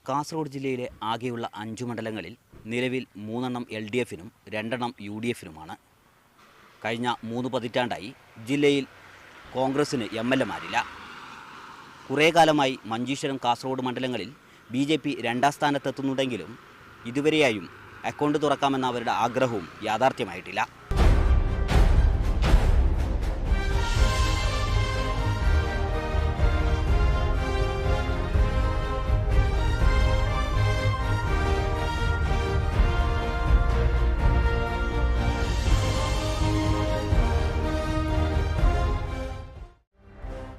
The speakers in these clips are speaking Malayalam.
കാസർഗോഡ് ജില്ലയിലെ ആകെയുള്ള 5 മണ്ഡലങ്ങളിൽ നിലവിൽ 3 LDFിനും 2 UDFിനുമാണ്. കഴിഞ്ഞ 3 പതിറ്റാണ്ടായി ജില്ലയിൽ കോൺഗ്രസിന് MLAമാരില്ല. കുറേ കാലമായി മഞ്ചേശ്വരം കാസർഗോഡ് മണ്ഡലങ്ങളിൽ BJP 2ാം സ്ഥാനത്തെത്തുന്നുണ്ടെങ്കിലും ഇതുവരെയായും അക്കൗണ്ട് തുറക്കാമെന്ന അവരുടെ ആഗ്രഹവും യാഥാർത്ഥ്യമായിട്ടില്ല.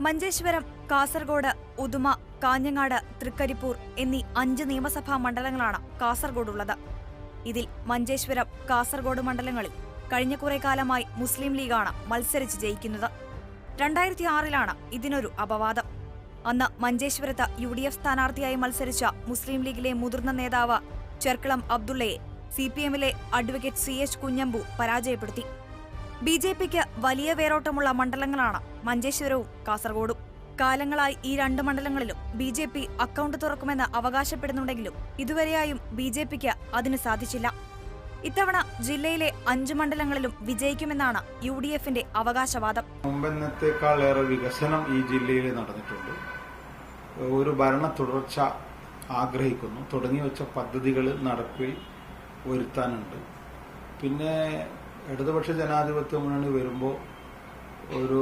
മഞ്ചേശ്വരം, കാസർഗോഡ്, ഉദുമ, കാഞ്ഞങ്ങാട്, തൃക്കരിപ്പൂർ എന്നീ 5 നിയമസഭാ മണ്ഡലങ്ങളാണ് കാസർഗോഡുള്ളത്. ഇതിൽ മഞ്ചേശ്വരം, കാസർഗോഡ് മണ്ഡലങ്ങളിൽ കഴിഞ്ഞ കുറെ കാലമായി മുസ്ലിം ലീഗാണ് മത്സരിച്ച് ജയിക്കുന്നത്. 2006-ലാണ് ഇതിനൊരു അപവാദം. അന്ന് മഞ്ചേശ്വരത്ത് UDF സ്ഥാനാർത്ഥിയായി മത്സരിച്ച മുസ്ലിം ലീഗിലെ മുതിർന്ന നേതാവ് ചെർക്കളം അബ്ദുള്ളയെ CPMലെ അഡ്വക്കേറ്റ് CH കുഞ്ഞമ്പു പരാജയപ്പെടുത്തി. BJPക്ക് വലിയ വേരോട്ടമുള്ള മണ്ഡലങ്ങളാണ് മഞ്ചേശ്വരവും കാസർഗോഡും. കാലങ്ങളായി ഈ 2 മണ്ഡലങ്ങളിലും BJP അക്കൗണ്ട് തുറക്കുമെന്ന് അവകാശപ്പെടുന്നുണ്ടെങ്കിലും ഇതുവരെയായും BJPക്ക് അതിന് സാധിച്ചില്ല. ഇത്തവണ ജില്ലയിലെ 5 മണ്ഡലങ്ങളിലും വിജയിക്കുമെന്നാണ് UDFന്റെ അവകാശവാദം. മുമ്പെന്നത്തേക്കാളേറെ വികസനം ഈ ജില്ലയിൽ നടന്നിട്ടുണ്ട്. ഒരു ഭരണ തുടർച്ച ആഗ്രഹിക്കുന്നു. തുടങ്ങിവെച്ച പദ്ധതികൾ നടപ്പിൽ വരുത്താനുണ്ട്. പിന്നെ ഇടതുപക്ഷ ജനാധിപത്യ മുന്നണി വരുമ്പോൾ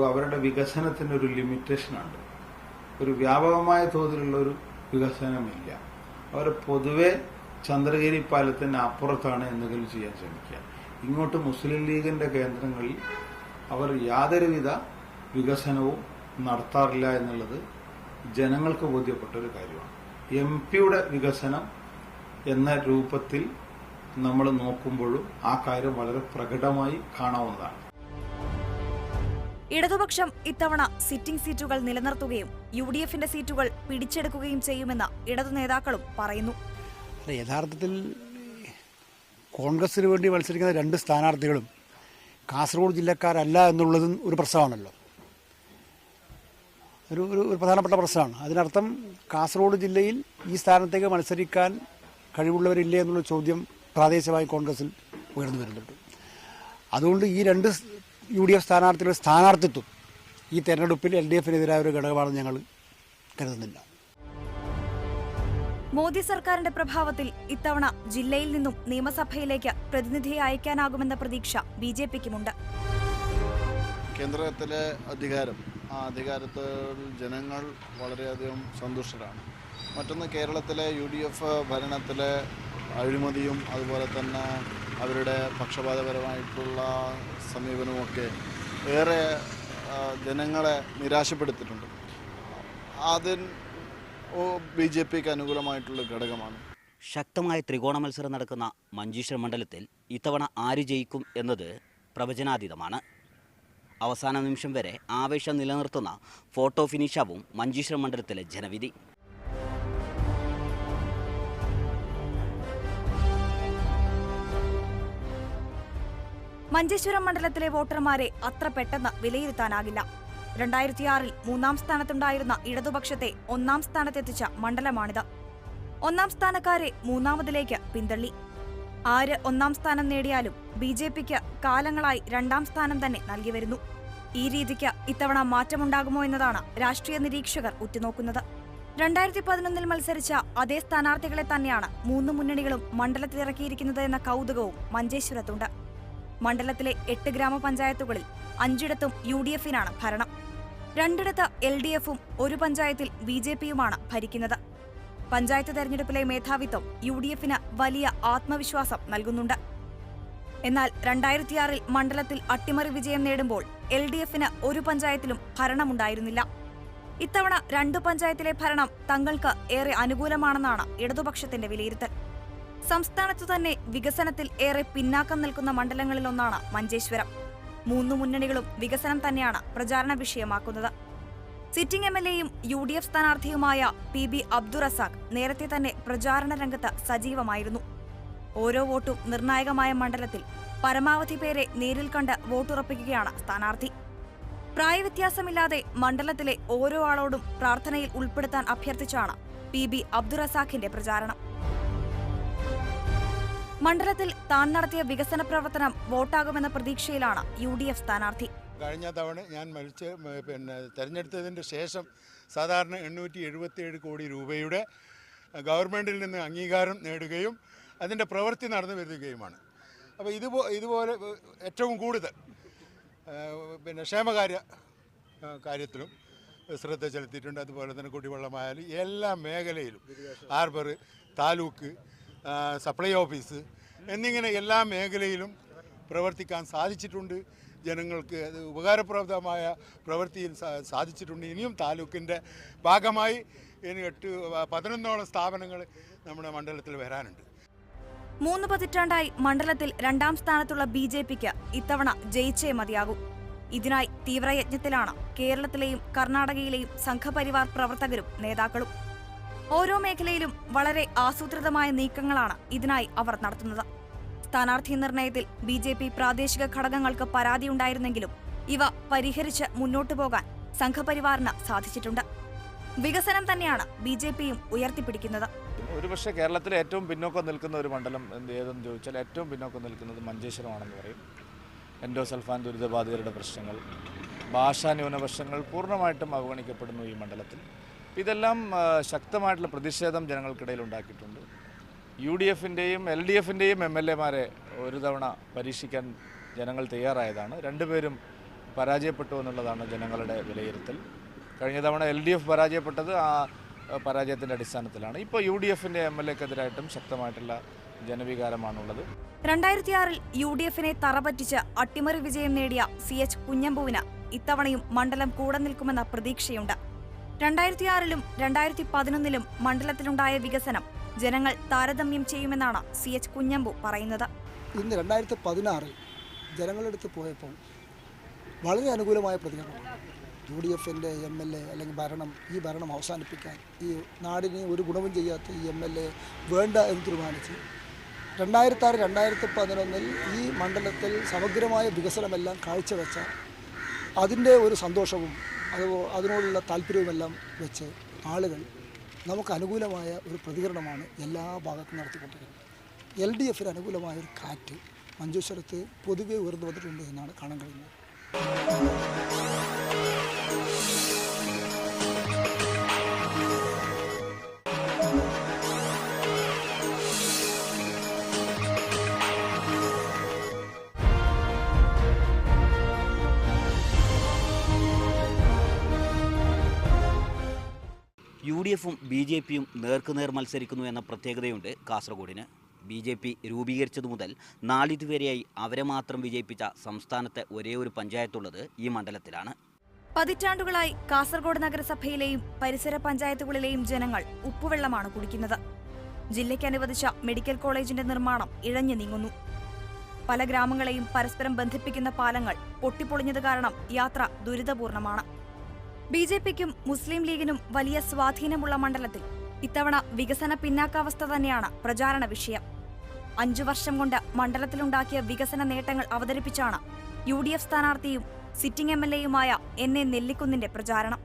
അവരുടെ വികസനത്തിനൊരു ലിമിറ്റേഷനുണ്ട്. ഒരു വ്യാപകമായ തോതിലുള്ള ഒരു വികസനമില്ല. അവർ പൊതുവെ ചന്ദ്രഗിരി പാലത്തിന് അപ്പുറത്താണ് എന്തെങ്കിലും ചെയ്യാൻ ശ്രമിക്കുക. ഇങ്ങോട്ട് മുസ്ലിം ലീഗിന്റെ കേന്ദ്രങ്ങളിൽ അവർ യാതൊരുവിധ വികസനവും നടത്താറില്ല എന്നുള്ളത് ജനങ്ങൾക്ക് ബോധ്യപ്പെട്ട ഒരു കാര്യമാണ്. MP-യുടെ വികസനം എന്ന രൂപത്തിൽ നമ്മൾ നോക്കുമ്പോഴും ആ കാര്യം വളരെ പ്രകടമായി കാണാവുന്നതാണ്. ഇടതുപക്ഷം ഇത്തവണ സിറ്റിംഗ് സീറ്റുകൾ നിലനിർത്തുകയും UDFന്റെ സീറ്റുകൾ പിടിച്ചെടുക്കുകയും ചെയ്യുമെന്ന് ഇടതു നേതാക്കളും പറയുന്നു. യഥാർത്ഥത്തിൽ കോൺഗ്രസിന് വേണ്ടി മത്സരിക്കുന്ന 2 സ്ഥാനാർത്ഥികളും കാസർഗോഡ് ജില്ലക്കാരല്ല എന്നുള്ളതും ഒരു പ്രശ്നമാണല്ലോ. ഒരു പ്രധാനപ്പെട്ട പ്രശ്നമാണ്. അതിനർത്ഥം കാസർഗോഡ് ജില്ലയിൽ ഈ സ്ഥാനത്തേക്ക് മത്സരിക്കാൻ കഴിവുള്ളവരില്ലേ എന്നുള്ള ചോദ്യം പ്രാദേശികമായി കോൺഗ്രസിൽ ഉയർന്നു വരുന്നുണ്ട്. അതുകൊണ്ട് ഈ 2 UDF സ്ഥാനാർത്ഥികളുടെ സ്ഥാനാർത്ഥിത്വം ഈ തെരഞ്ഞെടുപ്പിൽ LDFനെതിരായ ഒരു ഘടകമാണെന്ന് ഞങ്ങൾ കരുതുന്നില്ല. മോദി സർക്കാരിന്റെ പ്രഭാവത്തിൽ ഇത്തവണ ജില്ലയിൽ നിന്നും നിയമസഭയിലേക്ക് പ്രതിനിധിയെ അയക്കാനാകുമെന്ന പ്രതീക്ഷ BJPക്കുമുണ്ട്. കേന്ദ്രത്തിലെ അധികാരം, ആ അധികാരത്തിൽ ജനങ്ങൾ വളരെയധികം സന്തുഷ്ടരാണ്. മറ്റൊന്ന്, കേരളത്തിലെ UDF ഭരണത്തിലെ അഴിമതിയും അതുപോലെ തന്നെ അവരുടെ പക്ഷപാതപരമായിട്ടുള്ള സമീപനവുമൊക്കെ ഏറെ ജനങ്ങളെ നിരാശപ്പെടുത്തിയിട്ടുണ്ട്. അതിന് BJPക്ക് അനുകൂലമായിട്ടുള്ള ഘടകമാണ്. ശക്തമായ ത്രികോണ മത്സരം നടക്കുന്ന മഞ്ചേശ്വരം മണ്ഡലത്തിൽ ഇത്തവണ ആര് ജയിക്കും എന്നത് പ്രവചനാതീതമാണ്. അവസാന നിമിഷം വരെ ആവേശം നിലനിർത്തുന്ന ഫോട്ടോ ഫിനിഷാവും മഞ്ചേശ്വരം മണ്ഡലത്തിലെ ജനവിധി. മഞ്ചേശ്വരം മണ്ഡലത്തിലെ വോട്ടർമാരെ അത്ര പെട്ടെന്ന് വിലയിരുത്താനാകില്ല. 2006-ൽ 3ാം സ്ഥാനത്തുണ്ടായിരുന്ന ഇടതുപക്ഷത്തെ 1ാം സ്ഥാനത്തെത്തിച്ച മണ്ഡലമാണിത്. 1ാം സ്ഥാനക്കാരെ 3ാമതിലേക്ക് പിന്തള്ളി. ആര് 1ാം സ്ഥാനം നേടിയാലും BJPക്ക് കാലങ്ങളായി 2ാം സ്ഥാനം തന്നെ നൽകി വരുന്നു. ഈ രീതിക്ക് ഇത്തവണ മാറ്റമുണ്ടാകുമോ എന്നതാണ് രാഷ്ട്രീയ നിരീക്ഷകർ ഉറ്റുനോക്കുന്നത്. 2011-ൽ മത്സരിച്ച അതേ സ്ഥാനാർത്ഥികളെ തന്നെയാണ് 3 മുന്നണികളും മണ്ഡലത്തിലിറക്കിയിരിക്കുന്നത് എന്ന കൗതുകവും മഞ്ചേശ്വരത്തുണ്ട്. മണ്ഡലത്തിലെ 8 ഗ്രാമപഞ്ചായത്തുകളിൽ 5ഇടത്തും UDFനാണ് ഭരണം. 2ഇടത്ത് LDFും 1 പഞ്ചായത്തിൽ BJPയുമാണ് ഭരിക്കുന്നത്. പഞ്ചായത്ത് തെരഞ്ഞെടുപ്പിലെ മേധാവിത്വം UDFന് വലിയ ആത്മവിശ്വാസം നൽകുന്നുണ്ട്. എന്നാൽ 2006-ൽ മണ്ഡലത്തിൽ അട്ടിമറി വിജയം നേടുമ്പോൾ LDFന് 1 പഞ്ചായത്തിലും ഭരണമുണ്ടായിരുന്നില്ല. ഇത്തവണ 2 പഞ്ചായത്തിലെ ഭരണം തങ്ങൾക്ക് ഏറെ അനുകൂലമാണെന്നാണ് ഇടതുപക്ഷത്തിന്റെ വിലയിരുത്തൽ. സംസ്ഥാനത്തു തന്നെ വികസനത്തിൽ ഏറെ പിന്നാക്കം നിൽക്കുന്ന മണ്ഡലങ്ങളിലൊന്നാണ് മഞ്ചേശ്വരം. 3 മുന്നണികളും വികസനം തന്നെയാണ് പ്രചാരണ വിഷയമാക്കുന്നത്. സിറ്റിംഗ് MLAയും UDF സ്ഥാനാർത്ഥിയുമായ PB അബ്ദുറസാഖ് നേരത്തെ തന്നെ പ്രചാരണ രംഗത്ത് സജീവമായിരുന്നു. ഓരോ വോട്ടും നിർണായകമായ മണ്ഡലത്തിൽ പരമാവധി പേരെ നേരിൽ കണ്ട് വോട്ടുറപ്പിക്കുകയാണ് സ്ഥാനാർത്ഥി. പ്രായവ്യത്യാസമില്ലാതെ മണ്ഡലത്തിലെ ഓരോ ആളോടും പ്രാർത്ഥനയിൽ ഉൾപ്പെടുത്താൻ അഭ്യർത്ഥിച്ചാണ് PB അബ്ദുറസാഖിന്റെ പ്രചാരണം. മണ്ഡലത്തിൽ താൻ നടത്തിയ വികസന പ്രവർത്തനം വോട്ടാകുമെന്ന പ്രതീക്ഷയിലാണ് UDF സ്ഥാനാർത്ഥി. കഴിഞ്ഞ തവണ ഞാൻ തെരഞ്ഞെടുത്തതിൻ്റെ ശേഷം സാധാരണ 877 കോടി രൂപയുടെ ഗവൺമെൻറ്റിൽ നിന്ന് അംഗീകാരം നേടുകയും അതിൻ്റെ പ്രവൃത്തി നടന്നു വരികയുമാണ്. അപ്പോൾ ഇതുപോലെ ഏറ്റവും കൂടുതൽ കാര്യത്തിലും ശ്രദ്ധ ചെലുത്തിയിട്ടുണ്ട്. അതുപോലെ തന്നെ കുടിവെള്ളമായാലും എല്ലാ മേഖലയിലും ഹാർബർ, താലൂക്ക്, സപ്ലൈ ഓഫീസ് എന്നിങ്ങനെ എല്ലാ മേഖലയിലും പ്രവർത്തിക്കാൻ സാധിച്ചിട്ടുണ്ട്. ജനങ്ങൾക്ക് അത് ഉപകാരപ്രദമായ പ്രവൃത്തിയിൽ സാധിച്ചിട്ടുണ്ട്. ഇനിയും താലൂക്കിൻ്റെ ഭാഗമായി ഇനി 11ഓളം സ്ഥാപനങ്ങൾ നമ്മുടെ മണ്ഡലത്തിൽ വരാനുണ്ട്. 3 പതിറ്റാണ്ടായി മണ്ഡലത്തിൽ 2ാം സ്ഥാനത്തുള്ള BJPക്ക് ഇത്തവണ ജയിച്ചേ മതിയാകൂ. ഇതിനായി തീവ്രയജ്ഞത്തിലാണ് കേരളത്തിലെയും കർണാടകയിലെയും സംഘപരിവാർ പ്രവർത്തകരും നേതാക്കളും. ഓരോ മേഖലയിലും വളരെ ആസൂത്രിതമായ നീക്കങ്ങളാണ് ഇതിനായി അവർ നടത്തുന്നത്. സ്ഥാനാർത്ഥി നിർണയത്തിൽ BJP പ്രാദേശിക ഘടകങ്ങൾക്ക് പരാതിയുണ്ടായിരുന്നെങ്കിലും ഇവ പരിഹരിച്ച് മുന്നോട്ടു പോകാൻ സംഘപരിവാറിന് സാധിച്ചിട്ടുണ്ട്. വികസനം തന്നെയാണ് BJPയും ഉയർത്തിപ്പിടിക്കുന്നത്. ഒരുപക്ഷെ കേരളത്തിലെ ഏറ്റവും പിന്നോക്കം നിൽക്കുന്ന ഒരു മണ്ഡലം ഏതെന്ന് ചോദിച്ചാൽ ഏറ്റവും പിന്നോക്കം നിൽക്കുന്നത് മഞ്ചേശ്വരമാണെന്ന് പറയും. എൻഡോസൾഫാൻ ദുരിതബാധിതരുടെ പ്രശ്നങ്ങൾ, ഭാഷാ ന്യൂനപക്ഷങ്ങൾ പൂർണ്ണമായിട്ടും അവഗണിക്കപ്പെടുന്നു ഈ മണ്ഡലത്തിൽ. ഇതെല്ലാം ശക്തമായിട്ടുള്ള പ്രതിഷേധം ജനങ്ങൾക്കിടയിൽ ഉണ്ടാക്കിയിട്ടുണ്ട്. UDFൻ്റെയും LDFൻ്റെയും MLAമാരെ ഒരു തവണ പരീക്ഷിക്കാൻ ജനങ്ങൾ തയ്യാറായതാണ്. രണ്ടുപേരും പരാജയപ്പെട്ടു എന്നുള്ളതാണ് ജനങ്ങളുടെ വിലയിരുത്തൽ. കഴിഞ്ഞ തവണ LDF പരാജയപ്പെട്ടത് ആ പരാജയത്തിൻ്റെ അടിസ്ഥാനത്തിലാണ്. ഇപ്പോൾ UDFൻ്റെ MLAക്കെതിരായിട്ടും ശക്തമായിട്ടുള്ള ജനവികാരമാണുള്ളത്. 2006-ൽ UDFനെ തറപറ്റിച്ച് അട്ടിമറി വിജയം നേടിയ CH കുഞ്ഞമ്പുവിന് ഇത്തവണയും മണ്ഡലം കൂടെ നിൽക്കുമെന്ന പ്രതീക്ഷയുണ്ട്. 2006-ലും 2011-ലും മണ്ഡലത്തിലുണ്ടായ വികസനം ജനങ്ങൾ താരതമ്യം ചെയ്യുമെന്നാണ് CH കുഞ്ഞമ്പു പറയുന്നത്. ഇന്ന് 2016 ജനങ്ങളെടുത്ത് പോയപ്പോൾ വളരെ അനുകൂലമായ പ്രതികരണം. UDFൻ്റെ MLA അല്ലെങ്കിൽ ഈ ഭരണം അവസാനിപ്പിക്കാൻ, ഈ നാടിന് ഒരു ഗുണവും ചെയ്യാത്ത ഈ MLA വേണ്ട എന്ന് തീരുമാനിച്ച് 2006-2011 ഈ മണ്ഡലത്തിൽ സമഗ്രമായ വികസനമെല്ലാം കാഴ്ചവെച്ച അതിൻ്റെ ഒരു സന്തോഷവും അതിനോടുള്ള താല്പര്യവുമെല്ലാം വെച്ച് ആളുകൾ നമുക്ക് അനുകൂലമായ ഒരു പ്രതികരണമാണ് എല്ലാ ഭാഗത്തും നടത്തിക്കൊണ്ടിരിക്കുന്നത്. LDFന് അനുകൂലമായ ഒരു കാറ്റ് മഞ്ചേശ്വരത്ത് പൊതുവെ ഉയർന്നു വന്നിട്ടുണ്ട് എന്നാണ് കാണാൻ കഴിയുന്നത്. UDFും BJPയും നേർക്കുനേർ മത്സരിക്കുന്നു എന്ന പ്രത്യേകതയുണ്ട് കാസർഗോഡിന്. BJP രൂപീകരിച്ചതു മുതൽ നാളിതുവരെയായി അവരെ മാത്രം വിജയിപ്പിച്ച സംസ്ഥാനത്തെ ഒരേ ഒരു പഞ്ചായത്തുള്ളത് ഈ മണ്ഡലത്തിലാണ്. പതിറ്റാണ്ടുകളായി കാസർഗോഡ് നഗരസഭയിലെയും പരിസര പഞ്ചായത്തുകളിലെയും ജനങ്ങൾ ഉപ്പുവെള്ളമാണ് കുടിക്കുന്നത്. ജില്ലയ്ക്ക് അനുവദിച്ച മെഡിക്കൽ കോളേജിന്റെ നിർമ്മാണം ഇഴഞ്ഞു നീങ്ങുന്നു. പല ഗ്രാമങ്ങളെയും പരസ്പരം ബന്ധിപ്പിക്കുന്ന പാലങ്ങൾ പൊട്ടിപ്പൊളിഞ്ഞത് കാരണം യാത്ര ദുരിതപൂർണമാണ്. BJPക്കും മുസ്ലിം ലീഗിനും വലിയ സ്വാധീനമുള്ള മണ്ഡലത്തിൽ ഇത്തവണ വികസന പിന്നാക്കാവസ്ഥ തന്നെയാണ് പ്രചാരണ വിഷയം. 5 വർഷം കൊണ്ട് മണ്ഡലത്തിലുണ്ടാക്കിയ വികസന നേട്ടങ്ങൾ അവതരിപ്പിച്ചാണ് UDF സ്ഥാനാർത്ഥിയും സിറ്റിംഗ് MLAയുമായ NA നെല്ലിക്കുന്നിന്റെ പ്രചാരണം.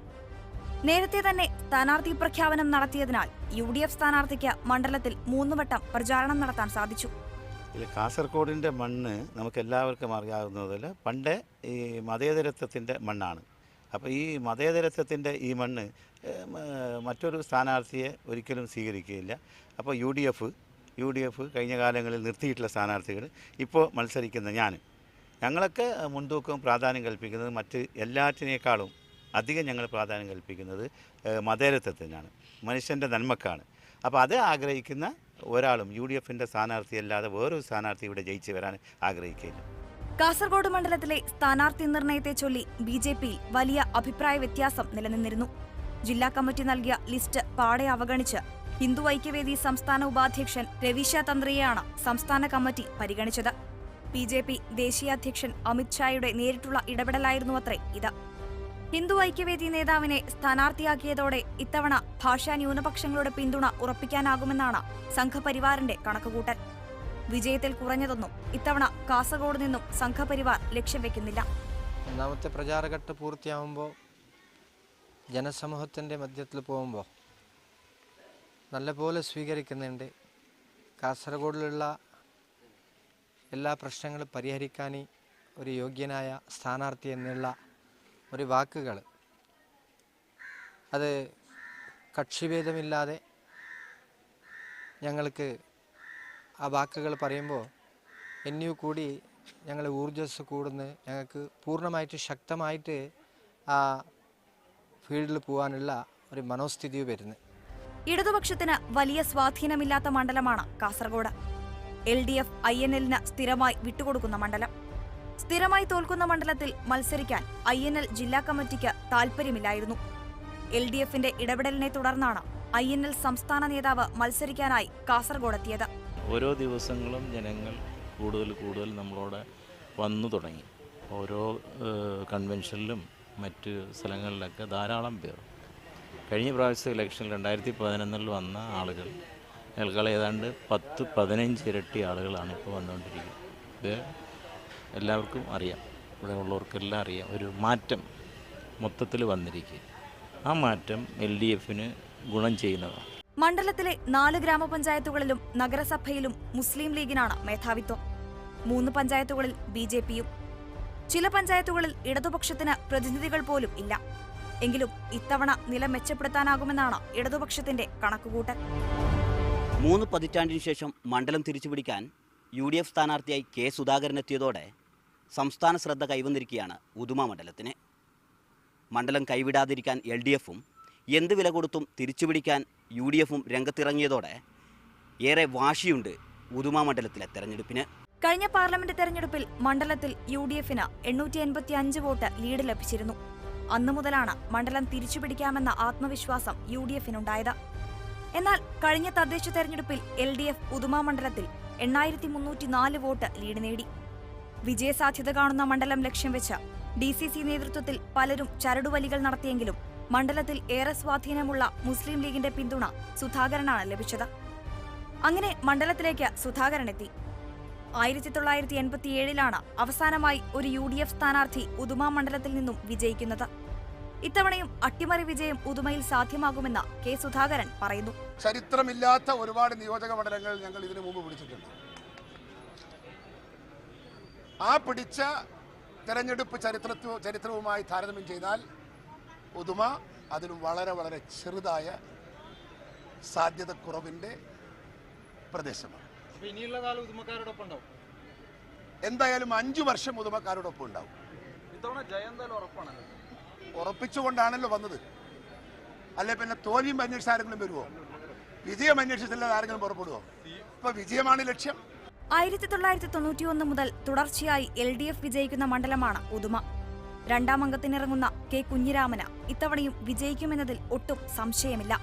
നേരത്തെ തന്നെ സ്ഥാനാർത്ഥി പ്രഖ്യാപനം നടത്തിയതിനാൽ UDF സ്ഥാനാർത്ഥിക്ക് മണ്ഡലത്തിൽ 3 വട്ടം പ്രചാരണം നടത്താൻ സാധിച്ചു. കാസർഗോഡിൻ്റെ മണ്ണ് നമുക്ക് എല്ലാവർക്കും അറിയാവുന്നതിൽ പണ്ട് ഈ മതേതരത്വത്തിൻ്റെ മണ്ണാണ്. അപ്പോൾ ഈ മതേതരത്വത്തിൻ്റെ ഈ മണ്ണ് മറ്റൊരു സ്ഥാനാർത്ഥിയെ ഒരിക്കലും സ്വീകരിക്കുകയില്ല. അപ്പോൾ UDF കഴിഞ്ഞ കാലങ്ങളിൽ നിർത്തിയിട്ടുള്ള സ്ഥാനാർത്ഥികൾ ഇപ്പോൾ മത്സരിക്കുന്ന ഞങ്ങളൊക്കെ മുൻതൂക്കവും പ്രാധാന്യം കൽപ്പിക്കുന്നത് മറ്റ് എല്ലാറ്റിനേക്കാളും അധികം ഞങ്ങൾ പ്രാധാന്യം കൽപ്പിക്കുന്നത് മതേതരത്വത്തിനാണ്, മനുഷ്യൻ്റെ നന്മക്കാണ്. അപ്പോൾ അത് ആഗ്രഹിക്കുന്ന ഒരാളും UDFൻ്റെ സ്ഥാനാർത്ഥിയല്ലാതെ വേറൊരു സ്ഥാനാർത്ഥി ഇവിടെ ജയിച്ചു വരാൻ ആഗ്രഹിക്കില്ല. കാസർഗോഡ് മണ്ഡലത്തിലെ സ്ഥാനാർത്ഥി നിർണയത്തെ ചൊല്ലി BJPയിൽ വലിയ അഭിപ്രായ വ്യത്യാസം നിലനിന്നിരുന്നു. ജില്ലാ കമ്മിറ്റി നൽകിയ ലിസ്റ്റ് പാടെ അവഗണിച്ച് ഹിന്ദു ഐക്യവേദി സംസ്ഥാന ഉപാധ്യക്ഷൻ രവീശ തന്ത്രിയെയാണ് സംസ്ഥാന കമ്മിറ്റി പരിഗണിച്ചത്. BJP ദേശീയ അധ്യക്ഷൻ അമിത് ഷായുടെ നേരിട്ടുള്ള ഇടപെടലായിരുന്നു അത്രേ ഇത്. ഹിന്ദു ഐക്യവേദി നേതാവിനെ സ്ഥാനാർത്ഥിയാക്കിയതോടെ ഇത്തവണ ഭാഷാ ന്യൂനപക്ഷങ്ങളുടെ പിന്തുണ ഉറപ്പിക്കാനാകുമെന്നാണ് സംഘപരിവാറിന്റെ കണക്കുകൂട്ടൽ. വിജയത്തിൽ കുറഞ്ഞതൊന്നും ഇത്തവണ കാസർഗോഡ് നിന്നും സംഘപരിവാർ ലക്ഷ്യം വെക്കുന്നില്ല. ഒന്നാമത്തെ പ്രചാരഘട്ട പൂർത്തിയാകുമ്പോൾ ജനസമൂഹത്തിൻ്റെ മധ്യത്തിൽ പോകുമ്പോൾ നല്ലപോലെ സ്വീകരിക്കുന്നുണ്ട്. കാസർഗോഡിലുള്ള എല്ലാ പ്രശ്നങ്ങളും പരിഹരിക്കാൻ ഒരു യോഗ്യനായ സ്ഥാനാർത്ഥി എന്നുള്ള ഒരു വാക്കുകൾ അത് കക്ഷിഭേദമില്ലാതെ ഞങ്ങൾക്ക് ആ വാക്കുകൾ പറയുമ്പോൾ എന്നു കൂടി ഞങ്ങൾ ഊർജ്ജസ് കൂടുന്നു. ഞങ്ങൾക്ക് പൂർണ്ണമായിട്ട് ശക്തമായിട്ട് ആ ഫീൽഡിൽ പോകാനുള്ള ഒരു മനോസ്ഥിതി വരുന്നു. ഇടതുപക്ഷത്തിന് വലിയ സ്വാധീനമില്ലാത്ത മണ്ഡലമാണ് കാസർഗോഡ്. LDF INL-ന് സ്ഥിരമായി വിട്ടുകൊടുക്കുന്ന മണ്ഡലം. സ്ഥിരമായി തോൽക്കുന്ന മണ്ഡലത്തിൽ മത്സരിക്കാൻ INL ജില്ലാ കമ്മിറ്റിക്ക് താൽപ്പര്യമില്ലായിരുന്നു. LDF-ന്റെ ഇടപെടലിനെ തുടർന്നാണ് INL സംസ്ഥാന നേതാവ് മത്സരിക്കാനായി കാസർഗോഡെത്തിയത്. ഓരോ ദിവസങ്ങളും ജനങ്ങൾ കൂടുതൽ നമ്മളോട് വന്നു തുടങ്ങി. ഓരോ കൺവെൻഷനിലും മറ്റ് സ്ഥലങ്ങളിലൊക്കെ ധാരാളം പേർ കഴിഞ്ഞ പ്രാവശ്യത്തെ ഇലക്ഷനിൽ 2011 വന്ന ആളുകൾ ഞങ്ങൾ ഏതാണ്ട് 10-15 ഇരട്ടി ആളുകളാണ് ഇപ്പോൾ വന്നുകൊണ്ടിരിക്കുന്നത്. ഇത് എല്ലാവർക്കും അറിയാം, ഇവിടെ ഉള്ളവർക്കെല്ലാം അറിയാം. ഒരു മാറ്റം മൊത്തത്തിൽ വന്നിരിക്കുക. ആ മാറ്റം LDF-ന് ഗുണം ചെയ്യുന്നതാണ്. മണ്ഡലത്തിലെ 4 ഗ്രാമപഞ്ചായത്തുകളിലും നഗരസഭയിലും മുസ്ലിം ലീഗിനാണ് മേധാവിത്വം. 3 പഞ്ചായത്തുകളിൽ BJP-യും. ചില പഞ്ചായത്തുകളിൽ ഇടതുപക്ഷത്തിന് പ്രതിനിധികൾ പോലും ഇല്ല. എങ്കിലും ഇത്തവണ നില മെച്ചപ്പെടുത്താനാകുമെന്നാണ് ഇടതുപക്ഷത്തിന്റെ കണക്കുകൂട്ടൽ. 3 പതിറ്റാണ്ടിനു ശേഷം മണ്ഡലം തിരിച്ചുപിടിക്കാൻ UDF സ്ഥാനാർത്ഥിയായി K. സുധാകരൻ എത്തിയതോടെ സംസ്ഥാന ശ്രദ്ധ കൈവന്നിരിക്കുകയാണ് ഉദുമ മണ്ഡലത്തിന്. മണ്ഡലം കൈവിടാതിരിക്കാൻ LDF-ഉം എന്ത് വില കൊടുത്തും തിരിച്ചുപിടിക്കാൻ UDF-ഉം രംഗത്തിറങ്ങിയതോടെ ഏറെ വാശിയുണ്ട് ഉദുമ മണ്ഡലത്തിലെ തെരഞ്ഞെടുപ്പിന്. കഴിഞ്ഞ പാർലമെന്റ് തെരഞ്ഞെടുപ്പിൽ മണ്ഡലത്തിൽ UDF-ന് 885 വോട്ട് ലീഡ് ലഭിച്ചിരുന്നു. അന്നു മുതലാണ് മണ്ഡലം തിരിച്ചുപിടിക്കാമെന്ന ആത്മവിശ്വാസം UDF-നുണ്ടായത്. എന്നാൽ കഴിഞ്ഞ തദ്ദേശ തെരഞ്ഞെടുപ്പിൽ LDF ഉദുമ മണ്ഡലത്തിൽ 8304 വോട്ട് ലീഡ് നേടി. വിജയസാധ്യത കാണുന്ന മണ്ഡലം ലക്ഷ്യം വെച്ച് DCC നേതൃത്വത്തിൽ പലരും ചരടുവലികൾ നടത്തിയെങ്കിലും മണ്ഡലത്തിൽ ഏറെ സ്വാധീനമുള്ള മുസ്ലിം ലീഗിന്റെ പിന്തുണ സുധാകരനാണ് ലഭിച്ചത്. അങ്ങനെ മണ്ഡലത്തിലേക്ക് സുധാകരനെത്തി. 1987-ലാണ് അവസാനമായി ഒരു UDF സ്ഥാനാർത്ഥി ഉദുമ മണ്ഡലത്തിൽ നിന്നും വിജയിക്കുന്നത്. ഇത്തവണയും അട്ടിമറി വിജയം ഉദുമയിൽ സാധ്യമാകുമെന്ന് K. സുധാകരൻ പറയുന്നു. ചരിത്രമില്ലാത്ത ഒരുപാട് നിയോജക മണ്ഡലങ്ങൾ ഞങ്ങൾ ഇതിനു മുമ്പ് പിടിച്ചിട്ടുണ്ട്. ആ പിടിച്ച തെരഞ്ഞെടുപ്പ് ചരിത്രവുമായി താരതമ്യം ചെയ്താൽ ഉദുമ അതിലും വളരെ ചെറുതായ സാധ്യതക്കുറവിൻ്റെ പ്രദേശമാണ്. ഇനിയുള്ള കാലം ഉദുമക്കാരോടൊപ്പം ഉണ്ടാവും. എന്തായാലും 5 വർഷം ഉദുമക്കാരോടൊപ്പം ഉണ്ടാവും. ഇത്തവണ ജയം എന്തായാലും ഉറപ്പാണല്ലോ. ഉറപ്പിച്ചുകൊണ്ടാണല്ലോ വന്നത്. അല്ലെ പിന്നെ തോൽവിയും അന്വേഷിച്ച് ആരെങ്കിലും വരുമോ? വിജയം അന്വേഷിച്ചില്ല ആരെങ്കിലും പുറപ്പെടുവോ? ഇപ്പൊ വിജയമാണ് ലക്ഷ്യം. 1991 മുതൽ തുടർച്ചയായി LDF വിജയിക്കുന്ന മണ്ഡലമാണ് ഉദുമ. 2ാം അംഗത്തിനിറങ്ങുന്ന K. കുഞ്ഞിരാമന് ഇത്തവണയും വിജയിക്കുമെന്നതിൽ ഒട്ടും സംശയമില്ല.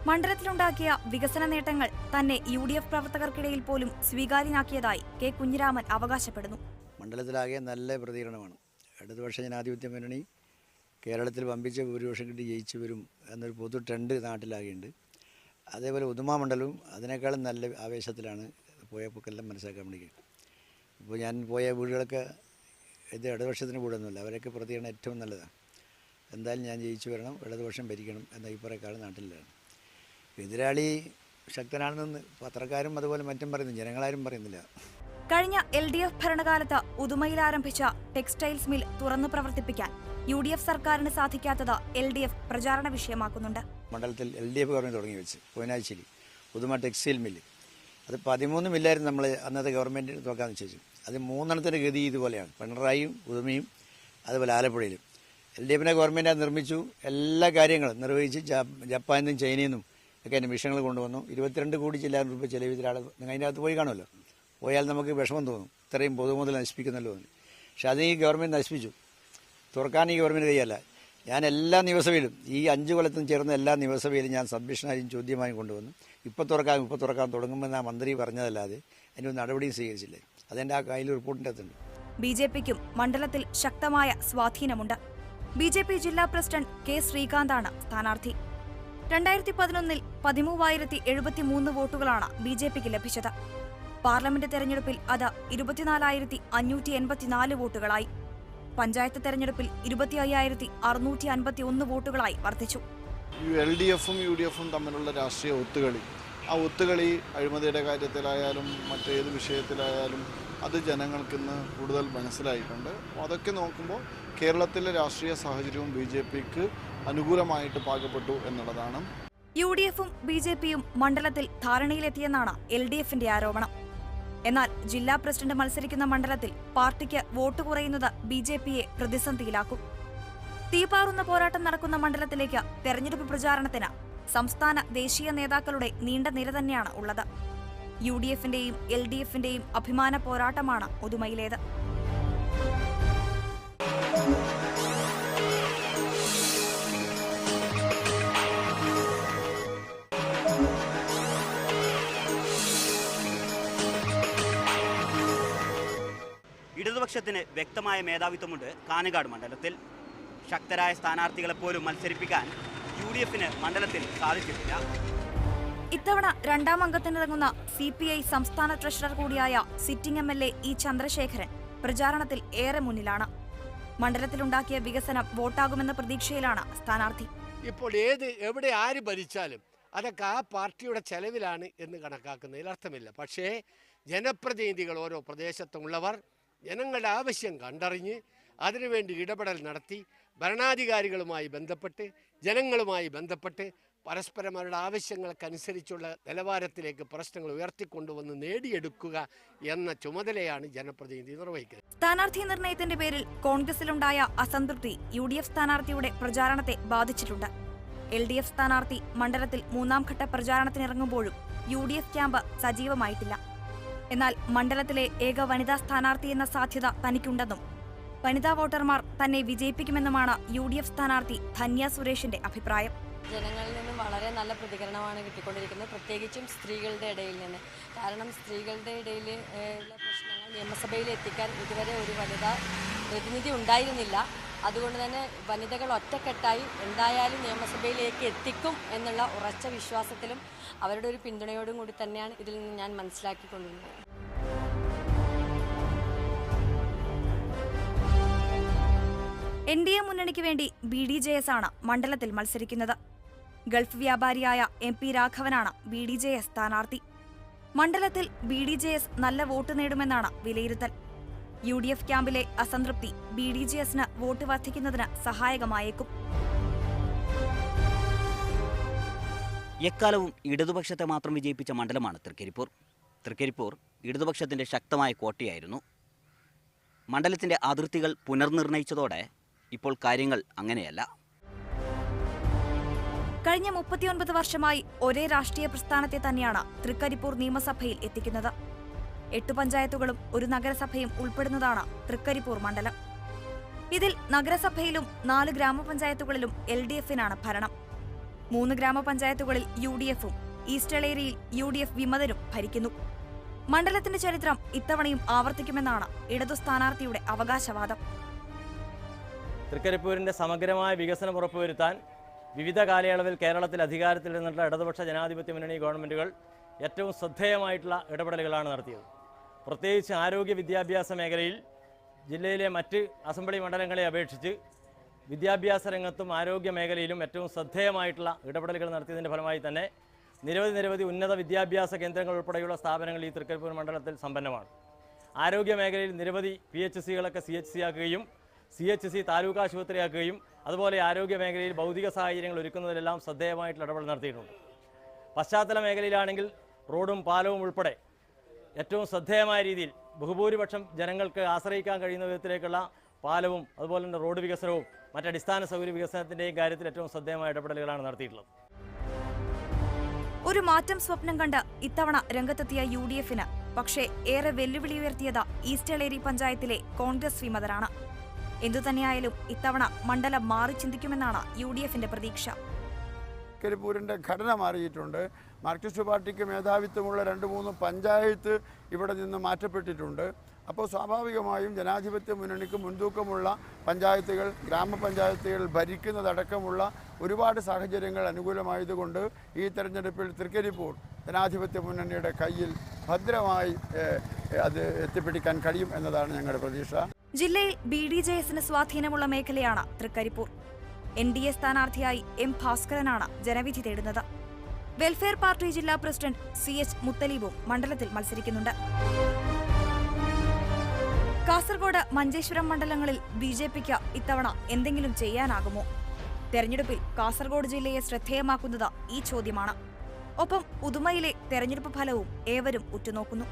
മണ്ഡലത്തിലുണ്ടാക്കിയ വികസന നേട്ടങ്ങൾ തന്നെ UDF പ്രവർത്തകർക്കിടയിൽ പോലും സ്വീകാര്യനാക്കിയതായി K. കുഞ്ഞിരാമൻ അവകാശപ്പെടുന്നു. മണ്ഡലത്തിലാകെ നല്ല പ്രതികരണമാണ്. ഇടതുപക്ഷ ജനാധിപത്യ മുന്നണി കേരളത്തിൽ വമ്പിച്ച ഭൂരിപക്ഷം കിട്ടി ജയിച്ചു വരും എന്നൊരു പൊതു ട്രെൻഡ് നാട്ടിലാകെയുണ്ട്. അതേപോലെ ഉദുമ മണ്ഡലവും അതിനേക്കാളും നല്ല ആവേശത്തിലാണ് പോയപ്പോഴെല്ലാം മനസ്സിലാക്കാൻ വേണ്ടി. ഇപ്പോൾ ഞാൻ പോയ വീടുകളൊക്കെ ഇത് ഇടതുപക്ഷത്തിന് കൂടൊന്നുമില്ല, അവരൊക്കെ പ്രതികരണം ഏറ്റവും നല്ലതാണ്. എന്തായാലും ഞാൻ ജയിച്ചു വരണം, ഇടതുപക്ഷം ഭരിക്കണം എന്ന അഭിപ്രായക്കാരും നാട്ടിലാണ്. എതിരാളി ശക്തനാണെന്ന് പത്രക്കാരും അതുപോലെ മറ്റും പറയുന്നു, ജനങ്ങളാരും പറയുന്നില്ല. കഴിഞ്ഞ LDF ഭരണകാലത്ത് ഉദുമയിൽ ആരംഭിച്ച ടെക്സ്റ്റൈൽസ് മിൽ തുറന്നു പ്രവർത്തിപ്പിക്കാൻ UDF സർക്കാരിന് സാധിക്കാത്തത് LDF പ്രചാരണ വിഷയമാക്കുന്നുണ്ട്. മണ്ഡലത്തിൽ LDF ഗവൺമെൻറ് തുടങ്ങി വെച്ച് പോയനാഴ്ചയിൽ ഉദുമ ടെക്സ്റ്റൈൽ മില്ല്, അത് 13 മില്ലായിരുന്നു നമ്മൾ അന്നത്തെ ഗവൺമെൻറ് തുറക്കാമെന്ന് വെച്ചു. അത് 3 ഗതി ഇതുപോലെയാണ്. പിണറായിയും ഉദുമയും അതുപോലെ ആലപ്പുഴയിലും. LDF-നെ ഗവൺമെൻറ് അത് നിർമ്മിച്ചു, എല്ലാ കാര്യങ്ങളും നിർവഹിച്ച് ജപ്പാനിൽ നിന്നും ചൈനയിൽ നിന്നും ഒക്കെ അതിൻ്റെ മിഷനുകൾ കൊണ്ടുവന്നു. 22 കോടി ചില രൂപ ചെലവ് ഇതിൽ നിങ്ങൾ അതിൻ്റെ അകത്ത് പോയി കാണുമല്ലോ. പോയാൽ നമുക്ക് വിഷമം തോന്നും, ഇത്രയും പൊതുമുതൽ നശിപ്പിക്കുന്നല്ലോ എന്ന്. പക്ഷെ അത് ഈ ഗവൺമെൻറ് നശിപ്പിച്ചു. തുറക്കാൻ ഈ ഗവൺമെൻറ് കഴിയല്ല. ഞാൻ എല്ലാ നിയമസഭയിലും ഈ 5 കൊല്ലത്തും ചേർന്ന എല്ലാ നിയമസഭയിലും ഞാൻ സബ്മിഷനായും ചോദ്യമായും കൊണ്ടുവന്നു. ഇപ്പോൾ തുറക്കാൻ തുടങ്ങുമെന്ന് ആ മന്ത്രി പറഞ്ഞതല്ലാതെ അതിൻ്റെ ഒരു നടപടിയും സ്വീകരിച്ചില്ലേ. അതെൻ്റെ ആ കയ്യിൽ റിപ്പോർട്ടിൻ്റെ അകത്തുണ്ട്. BJP-ക്കും മണ്ഡലത്തിൽ ശക്തമായ സ്വാധീനമുണ്ട്. BJP ജില്ലാ പ്രസിഡന്റ് K. ശ്രീകാന്താണ് സ്ഥാനാർത്ഥി. 2011-ൽ 13,073 വോട്ടുകളാണ് BJP-ക്ക് ലഭിച്ചത്. പാർലമെന്റ് തെരഞ്ഞെടുപ്പിൽ അത് 24,584 വോട്ടുകളായി. പഞ്ചായത്ത് തെരഞ്ഞെടുപ്പിൽ 25,651 വോട്ടുകളായി വർദ്ധിച്ചു. LDFും UDFും തമ്മിലുള്ള രാഷ്ട്രീയ ഒത്തുകളി, ആ ഒത്തുകളി അഴിമതിയുടെ കാര്യത്തിലായാലും മറ്റേത് വിഷയത്തിലായാലും അത് ജനങ്ങൾക്കിന്ന് കൂടുതൽ മനസ്സിലായിട്ടുണ്ട്. അപ്പോൾ അതൊക്കെ നോക്കുമ്പോൾ കേരളത്തിലെ രാഷ്ട്രീയ സാഹചര്യവും BJPക്ക് അനുകൂലമായിട്ട് പാകപ്പെട്ടു എന്നുള്ളതാണ്. UDFും BJPയും മണ്ഡലത്തിൽ ധാരണയിലെത്തിയെന്നാണ് LDFന്റെ ആരോപണം. എന്നാൽ ജില്ലാ പ്രസിഡന്റ് മത്സരിക്കുന്ന മണ്ഡലത്തിൽ പാർട്ടിക്ക് വോട്ട് കുറയുന്നത് BJPയെ പ്രതിസന്ധിയിലാക്കും. തീപാറുന്ന പോരാട്ടം നടക്കുന്ന മണ്ഡലത്തിലേക്ക് തെരഞ്ഞെടുപ്പ് പ്രചാരണത്തിന് സംസ്ഥാന ദേശീയ നേതാക്കളുടെ നീണ്ട നിര തന്നെയാണ് ഉള്ളത്. UDFന്റെയും LDFന്റെയും അഭിമാന പോരാട്ടമാണ് ഉദുമയിലേത്. ഇടതുപക്ഷത്തിന് വ്യക്തമായ മേധാവിത്വമുണ്ട് കാഞ്ഞങ്ങാട് മണ്ഡലത്തിൽ. ശക്തരായ സ്ഥാനാർത്ഥികളെപ്പോലും മത്സരിപ്പിക്കാൻ UDFന് മണ്ഡലത്തിൽ സാധിച്ചിട്ടില്ല. ഇത്തവണ രണ്ടാം അംഗത്തിനിറങ്ങുന്ന CPI സംസ്ഥാന ട്രഷറർ കൂടിയായ സിറ്റിംഗ് MLA E ചന്ദ്രശേഖരൻ പ്രചാരണത്തിൽ ഏറെ മുന്നിലാണ്. മണ്ഡലത്തിലുണ്ടാക്കിയ വികസനം വോട്ടാകുമെന്ന പ്രതീക്ഷയിലാണ് സ്ഥാനാർത്ഥി. ഇപ്പോൾ എവിടെ ആര് ഭരിച്ചാലും അതൊക്കെ ആ പാർട്ടിയുടെ ചെലവിലാണ് എന്ന് കണക്കാക്കുന്നതിൽ അർത്ഥമില്ല. പക്ഷേ ജനപ്രതിനിധികൾ ഓരോ പ്രദേശത്തുമുള്ളവർ ജനങ്ങളുടെ ആവശ്യം കണ്ടറിഞ്ഞ് അതിനുവേണ്ടി ഇടപെടൽ നടത്തി ഭരണാധികാരികളുമായി ബന്ധപ്പെട്ട് ജനങ്ങളുമായി ബന്ധപ്പെട്ട് പരസ്പരം അവരുടെ ആവശ്യങ്ങൾക്കനുസരിച്ചുള്ള നിലവാരത്തിലേക്ക് പ്രശ്നങ്ങൾ ഉയർത്തിക്കൊണ്ടുവന്ന് നേടിയെടുക്കുക എന്ന ചുമതലയാണ് ജനപ്രതിനിധി നിർവഹിക്കുന്നത്. സ്ഥാനാർത്ഥി നിർണയത്തിന്റെ പേരിൽ കോൺഗ്രസിലുണ്ടായ അസംതൃപ്തി UDF സ്ഥാനാർത്ഥിയുടെ പ്രചാരണത്തെ ബാധിച്ചിട്ടുണ്ട്. LDF സ്ഥാനാർത്ഥി മണ്ഡലത്തിൽ മൂന്നാം ഘട്ട പ്രചാരണത്തിനിറങ്ങുമ്പോഴും UDF ക്യാമ്പ് സജീവമായിട്ടില്ല. എന്നാൽ മണ്ഡലത്തിലെ ഏക വനിതാ സ്ഥാനാർത്ഥി എന്ന സാധ്യത തനിക്കുണ്ടെന്നും വനിതാ വോട്ടർമാർ തന്നെ വിജയിപ്പിക്കുമെന്നുമാണ് UDF സ്ഥാനാർത്ഥി ധന്യ സുരേഷിന്റെ അഭിപ്രായം. ജനങ്ങളിൽ നിന്നും വളരെ നല്ല പ്രതികരണമാണ് കിട്ടിക്കൊണ്ടിരിക്കുന്നത്, പ്രത്യേകിച്ചും സ്ത്രീകളുടെ ഇടയിൽ നിന്ന്. കാരണം സ്ത്രീകളുടെ ഇടയിൽ ഉള്ള പ്രശ്നങ്ങൾ നിയമസഭയിൽ എത്തിക്കാൻ ഇതുവരെ ഒരു വനിതാ പ്രതിനിധി ഉണ്ടായിരുന്നില്ല. അതുകൊണ്ട് തന്നെ വനിതകൾ ഒറ്റക്കെട്ടായി എന്തായാലും നിയമസഭയിലേക്ക് എത്തിക്കും എന്നുള്ള ഉറച്ച വിശ്വാസത്തിലും അവരുടെ ഒരു പിന്തുണയോടും കൂടി തന്നെയാണ് ഇതിൽ നിന്ന് ഞാൻ മനസ്സിലാക്കിക്കൊണ്ടിരുന്നത്. NDA മുന്നണിക്ക് വേണ്ടി BDJS ആണ് മണ്ഡലത്തിൽ മത്സരിക്കുന്നത്. ഗൾഫ് വ്യാപാരിയായ MP രാഘവനാണ് BDJS സ്ഥാനാർത്ഥി. മണ്ഡലത്തിൽ BDJS നല്ല വോട്ട് നേടുമെന്നാണ് വിലയിരുത്തൽ. UDF ക്യാമ്പിലെ അസംതൃപ്തി BDJSന് വോട്ട് വർദ്ധിക്കുന്നതിന് സഹായകമായേക്കും. എക്കാലവും ഇടതുപക്ഷത്തെ മാത്രം വിജയിപ്പിച്ച മണ്ഡലമാണ് തൃക്കരിപ്പൂർ. തൃക്കരിപ്പൂർ ഇടതുപക്ഷത്തിന്റെ ശക്തമായ കോട്ടയായിരുന്നു. മണ്ഡലത്തിന്റെ അതിർത്തികൾ പുനർനിർണയിച്ചതോടെ ഇപ്പോൾ കാര്യങ്ങൾ അങ്ങനെയല്ല. കഴിഞ്ഞ 39 വർഷമായി ഒരേ രാഷ്ട്രീയ പ്രസ്ഥാനത്തെ തന്നെയാണ് തൃക്കരിപ്പൂർ നിയമസഭയിൽ എത്തിക്കുന്നത്. 8 പഞ്ചായത്തുകളും ഒരു നഗരസഭയും ഉൾപ്പെടുന്നതാണ് തൃക്കരിപ്പൂർ മണ്ഡലം. ഇതിൽ നഗരസഭയിലും 4 ഗ്രാമപഞ്ചായത്തുകളിലും LDFനാണ് ഭരണം. 3 ഗ്രാമപഞ്ചായത്തുകളിൽ UDFും ഈസ്റ്റ് എളേരിയിൽ UDF വിമതരും ഭരിക്കുന്നു. മണ്ഡലത്തിന്റെ ചരിത്രം ഇത്തവണയും ആവർത്തിക്കുമെന്നാണ് ഇടതു സ്ഥാനാർത്ഥിയുടെ അവകാശവാദം. തൃക്കരിപ്പൂരിൻ്റെ സമഗ്രമായ വികസനം ഉറപ്പുവരുത്താൻ വിവിധ കാലയളവിൽ കേരളത്തിൽ അധികാരത്തിൽ നിന്നുള്ള ഇടതുപക്ഷ ജനാധിപത്യ മുന്നണി ഗവൺമെൻറ്റുകൾ ഏറ്റവും ശ്രദ്ധേയമായിട്ടുള്ള ഇടപെടലുകളാണ് നടത്തിയത്. പ്രത്യേകിച്ച് ആരോഗ്യ വിദ്യാഭ്യാസ മേഖലയിൽ ജില്ലയിലെ മറ്റ് അസംബ്ലി മണ്ഡലങ്ങളെ അപേക്ഷിച്ച് വിദ്യാഭ്യാസ രംഗത്തും ആരോഗ്യ മേഖലയിലും ഏറ്റവും ശ്രദ്ധേയമായിട്ടുള്ള ഇടപെടലുകൾ നടത്തിയതിൻ്റെ ഫലമായി തന്നെ നിരവധി ഉന്നത വിദ്യാഭ്യാസ കേന്ദ്രങ്ങൾ ഉൾപ്പെടെയുള്ള സ്ഥാപനങ്ങൾ ഈ തൃക്കരിപ്പൂർ മണ്ഡലത്തിൽ സമ്പന്നമാണ്. ആരോഗ്യ മേഖലയിൽ നിരവധി PHCകളൊക്കെ CHC ആക്കുകയും CHC താലൂക്ക് ആശുപത്രിയാക്കുകയും അതുപോലെ ആരോഗ്യ മേഖലയിൽ ഭൗതിക സാഹചര്യങ്ങൾ ഒരുക്കുന്നതിലെല്ലാം ശ്രദ്ധേയമായിട്ടുള്ള ഇടപെടൽ നടത്തിയിട്ടുണ്ട്. പശ്ചാത്തല മേഖലയിലാണെങ്കിൽ റോഡും പാലവും ഉൾപ്പെടെ ഏറ്റവും ശ്രദ്ധേയമായ രീതിയിൽ ബഹുഭൂരിപക്ഷം ജനങ്ങൾക്ക് ആശ്രയിക്കാൻ കഴിയുന്ന വിധത്തിലേക്കുള്ള പാലവും അതുപോലെ തന്നെ റോഡ് വികസനവും മറ്റടിസ്ഥാന സൗകര്യ വികസനത്തിൻ്റെയും കാര്യത്തിൽ ഏറ്റവും ശ്രദ്ധേയമായ ഇടപെടലുകളാണ് നടത്തിയിട്ടുള്ളത്. ഒരു മാറ്റം സ്വപ്നം കണ്ട് ഇത്തവണ രംഗത്തെത്തിയ UDFന് പക്ഷേ ഏറെ വെല്ലുവിളി ഉയർത്തിയത് ഈസ്റ്റ് എളേരി പഞ്ചായത്തിലെ കോൺഗ്രസ് വിമതരാണ്. എന്തുതന്നെയായാലും ഇത്തവണ മണ്ഡലം മാറി ചിന്തിക്കുമെന്നാണ് UDFന്റെ പ്രതീക്ഷ. തൃക്കരിപ്പൂരിൻ്റെ ഘടന മാറിയിട്ടുണ്ട്. മാർക്സിസ്റ്റ് പാർട്ടിക്ക് മേധാവിത്വമുള്ള 2-3 പഞ്ചായത്ത് ഇവിടെ നിന്ന് മാറ്റപ്പെട്ടിട്ടുണ്ട്. അപ്പോൾ സ്വാഭാവികമായും ജനാധിപത്യ മുന്നണിക്ക് മുൻതൂക്കമുള്ള പഞ്ചായത്തുകൾ, ഗ്രാമപഞ്ചായത്തുകൾ ഭരിക്കുന്നതടക്കമുള്ള ഒരുപാട് സാഹചര്യങ്ങൾ അനുകൂലമായതുകൊണ്ട് ഈ തെരഞ്ഞെടുപ്പിൽ തൃക്കരിപ്പൂർ ജനാധിപത്യ മുന്നണിയുടെ കയ്യിൽ ഭദ്രമായി അത് എത്തിപ്പിടിക്കാൻ കഴിയും എന്നതാണ് ഞങ്ങളുടെ പ്രതീക്ഷ. ജില്ലയിൽ BDJSന് സ്വാധീനമുള്ള മേഖലയാണ് തൃക്കരിപ്പൂർ. NDA സ്ഥാനാർത്ഥിയായി M ഭാസ്കരനാണ് ജനവിധി തേടുന്നത്. വെൽഫെയർ പാർട്ടി ജില്ലാ പ്രസിഡന്റ് CH മുത്തലീബും മണ്ഡലത്തിൽ മത്സരിക്കുന്നുണ്ട്. കാസർഗോഡ്, മഞ്ചേശ്വരം മണ്ഡലങ്ങളിൽ BJPക്ക് ഇത്തവണ എന്തെങ്കിലും ചെയ്യാനാകുമോ? തെരഞ്ഞെടുപ്പിൽ കാസർഗോഡ് ജില്ലയെ ശ്രദ്ധേയമാക്കുന്നത് ഈ ചോദ്യമാണ്. ഒപ്പം ഉദുമയിലെ തെരഞ്ഞെടുപ്പ് ഫലവും ഏവരും ഉറ്റുനോക്കുന്നു.